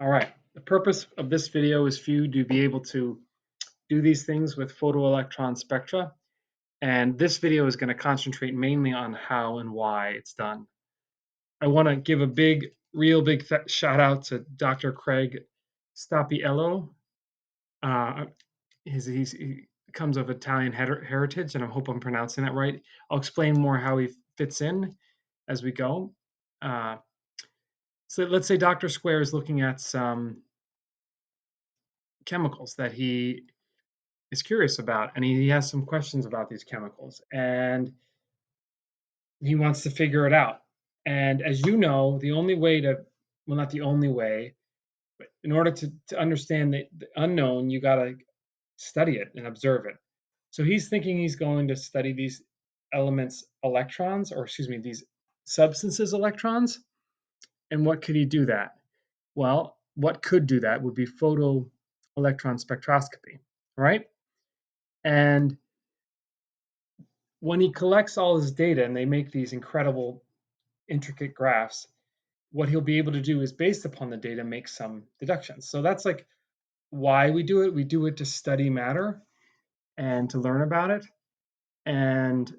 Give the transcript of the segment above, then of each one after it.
All right. The purpose of this video is for you to be able to do these things with photoelectron spectra. And this video is going to concentrate mainly on how and why it's done. I want to give a real big shout out to Dr. Craig Stappiello. He comes of Italian heritage, and I hope I'm pronouncing that right. I'll explain more how he fits in as we go. So let's say Dr. Square is looking at some chemicals that he is curious about, and he has some questions about these chemicals, and he wants to figure it out. And as you know, the only way to, well, not the only way, but in order to understand the unknown, you got to study it and observe it. So he's thinking he's going to study these elements electrons, or excuse me, these substances electrons. And what could he do that? Well, what could do that would be photoelectron spectroscopy, right? And when he collects all his data and they make these incredible, intricate graphs, what he'll be able to do is, based upon the data, make some deductions. So that's like why we do it. We do it to study matter and to learn about it. And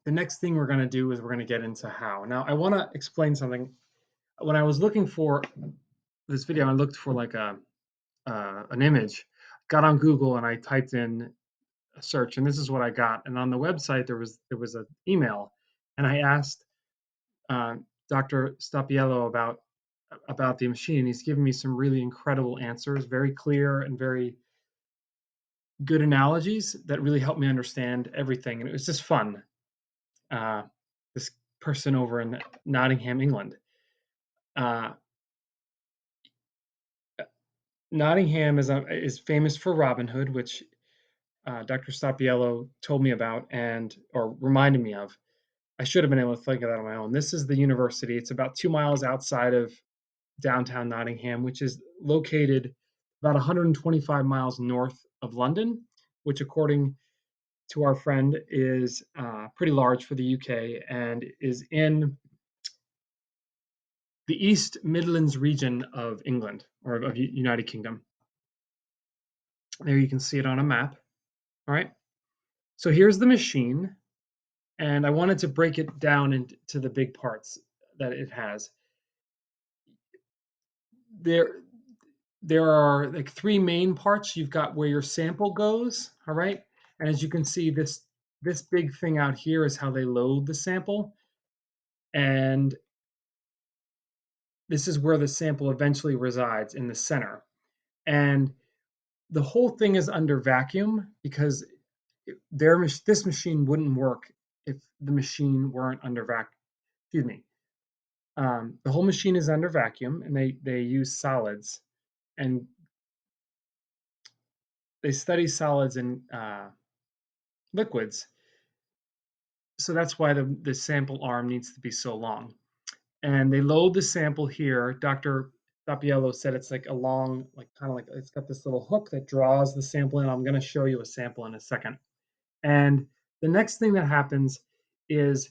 the next thing we're going to do is we're going to get into how. Now, I want to explain something. When I was looking for this video, I looked for like an image, got on Google, and I typed in a search, and this is what I got. And on the website, there was an email, and I asked Dr. Stappiello about the machine. He's given me some really incredible answers, very clear and very good analogies that really helped me understand everything. And it was just fun. This person over in Nottingham, England. Nottingham is famous for Robin Hood, which Dr. Stappiello told me about or reminded me of. I should have been able to think of that on my own. This is the university. It's about 2 miles outside of downtown Nottingham, which is located about 125 miles north of London, which, according to our friend, is pretty large for the UK and is in the East Midlands region of England, or of United Kingdom. There you can see it on a map. All right. So here's the machine, and I wanted to break it down into the big parts that it has. There are like 3 main parts. You've got where your sample goes, all right? And as you can see, this big thing out here is how they load the sample. And this is where the sample eventually resides, in the center. And the whole thing is under vacuum because this machine wouldn't work if the machine weren't under vacuum. Excuse me. The whole machine is under vacuum, and they use solids, and they study solids and liquids. So that's why the sample arm needs to be so long. And they load the sample here. Dr. Stappiello said it's like a long, kind of like it's got this little hook that draws the sample in. I'm going to show you a sample in a second. And the next thing that happens is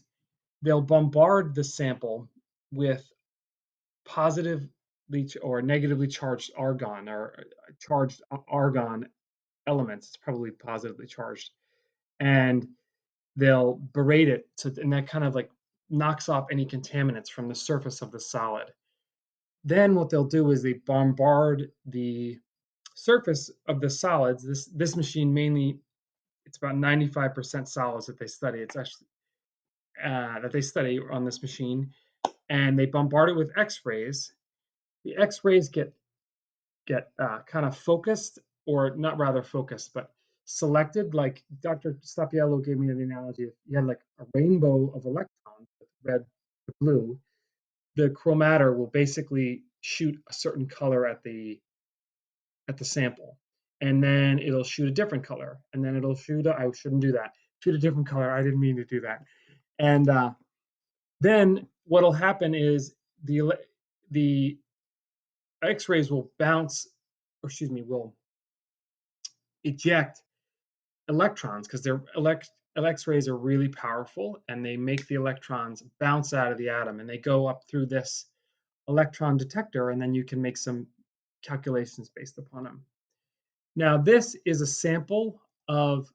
they'll bombard the sample with positively or negatively charged argon, or charged argon elements. It's probably positively charged. And they'll berate it and that kind of like knocks off any contaminants from the surface of the solid. Then what they'll do is they bombard the surface of the solids. This machine mainly, it's about 95% solids that they study. It's actually that they study on this machine, and they bombard it with X-rays. The X-rays get kind of focused, or not rather focused, but selected. Like Dr. Stappiello gave me the analogy of, you had like a rainbow of electrons, red to blue. The chromator will basically shoot a certain color at the sample, and then it'll shoot a different color, and then it'll shoot I shouldn't do that. Shoot a different color. I didn't mean to do that. And then what'll happen is the X-rays will bounce, or excuse me, will eject electrons, because they're X-rays are really powerful, and they make the electrons bounce out of the atom, and they go up through this electron detector, and then you can make some calculations based upon them. Now, this is a sample what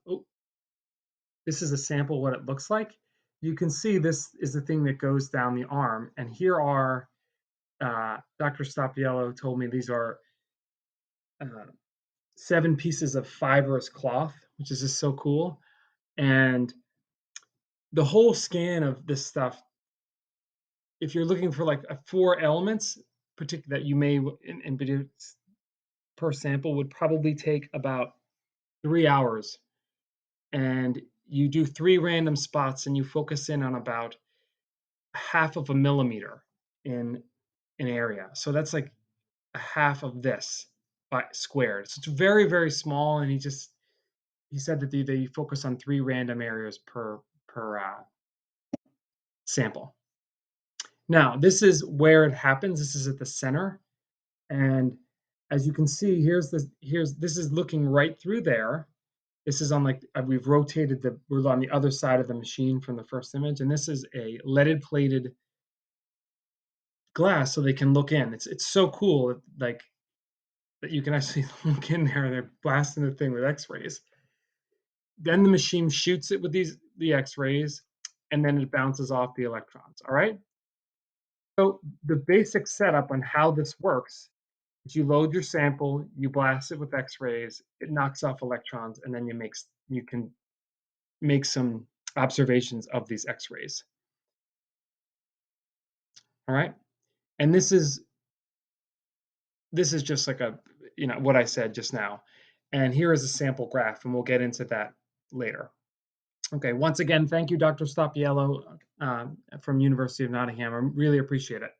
it looks like. You can see this is the thing that goes down the arm, and here are Dr. Stapiello told me these are uh, 7 pieces of fibrous cloth, which is just so cool. And the whole scan of this stuff, if you're looking for like 4 elements, particular that you may in per sample, would probably take about 3 hours. And you do 3 random spots, and you focus in on about half of a millimeter in an area. So that's like a half of this by squared. So it's very, very small. And he said that they focus on 3 random areas per sample. Now, this is where it happens. This is at the center. And as you can see, this is looking right through there. This is on like we're on the other side of the machine from the first image, and this is a leaded plated glass, so they can look in. It's so cool, like that you can actually look in there. They're blasting the thing with X-rays. Then the machine shoots it with the X-rays, and then it bounces off the electrons. All right. So the basic setup on how this works is you load your sample, you blast it with X-rays, it knocks off electrons, and then you can make some observations of these X-rays. All right. And this is just like what I said just now. And here is a sample graph, and we'll get into that later. Okay, once again, thank you, Dr. Stapiello from University of Nottingham. I really appreciate it.